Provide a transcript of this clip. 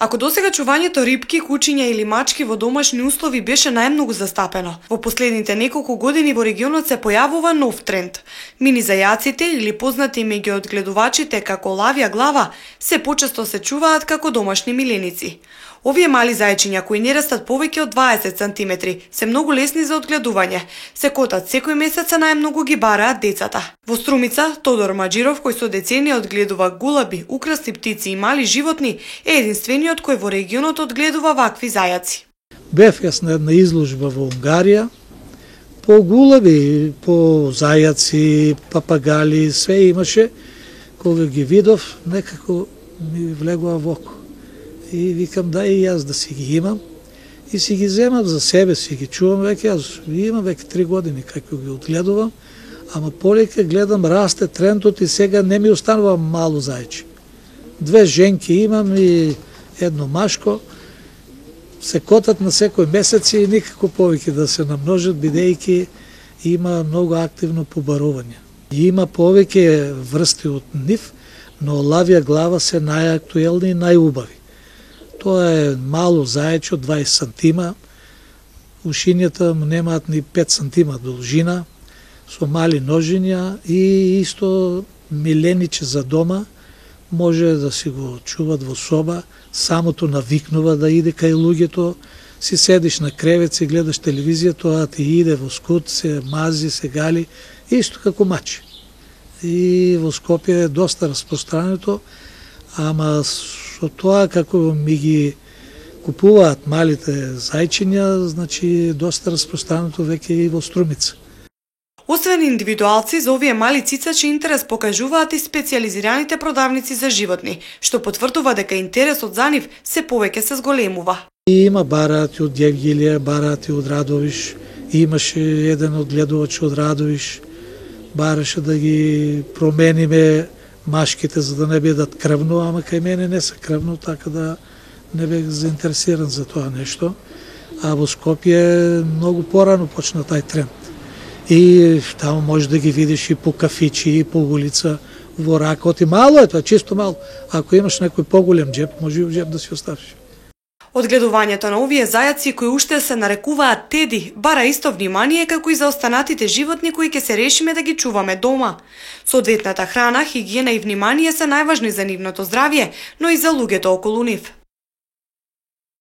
Ако досега чувањето рибки, кучиња или мачки во домашни услови беше најмногу застапено, во последните неколку години во регионот се појавува нов тренд. Мини зајаците или познати меѓу одгледувачите како лавја глава се почесто се чуваат како домашни миленици. Овие мали зајчиња кои не растат повеќе од 20 сантиметри се многу лесни за одгледување. Се котат секој месец, а најмногу ги бараат децата. Во Струмица, Тодор Маџиров, кој со деценија одгледува гулаби, украсни птици и мали животни, е единствениот кој во регионот одгледува вакви зајаци. Бев јас на една изложба во Унгарија, по гулаби, по зајаци, папагали, све имаше. Кога ги видов, некако ми влегува во око. И викам да и јас да си ги имам и си ги земам за себе, си ги чувам веќе, јас имам веќе 3 години како ги одгледувам, ама полека гледам расте трендот и сега не ми останува мало зајче. 2 женки имам и едно машко, се котат на секој месец и никако повеќе да се намножат, бидејќи има многу активно побарување. И има повеќе врсти од нив, но лавја глава се најактуелни и најубави. Тоа е мало зајче од 20 сантима, ушињата му немаат ни 5 сантима должина, со мали ножиња и исто милениче за дома, може да си го чуват во соба, самото навикнува да иде кај луѓето, си седиш на кревет, си гледаш телевизија, тоа ти иде во скут, се мази, се гали, исто како мачи. И во Скопје е доста распространето, ама со тоа како ми ги купуваат малите зајчиња, значи доста распространето веќе и во Струмица. Освен индивидуалци, за овие мали цицачи интерес покажуваат и специјализираните продавници за животни, што потврдува дека интересот за нив се повеќе се зголемува. И има бараат од Јевгилија, бараат од Радовиш, имаше еден одгледувач од Радовиш, бараше да ги промениме машките за да не бидат крвно, ама кај мене не се крвно, така да не бех заинтересиран за тоа нешто. А во Скопје многу порано почна тај тренд. И таму може да ги видиш и по кафичи, и по улица, во ракот. И мало е тоа, чисто мало. Ако имаш некој поголем джеп, може и в джеп да си оставиш. Одгледувањето на овие зајаци кои уште се нарекуваат теди бара исто внимание како и за останатите животни кои ќе се решиме да ги чуваме дома. Соодветната храна, хигиена и внимание се најважни за нивното здравје, но и за луѓето околу нив.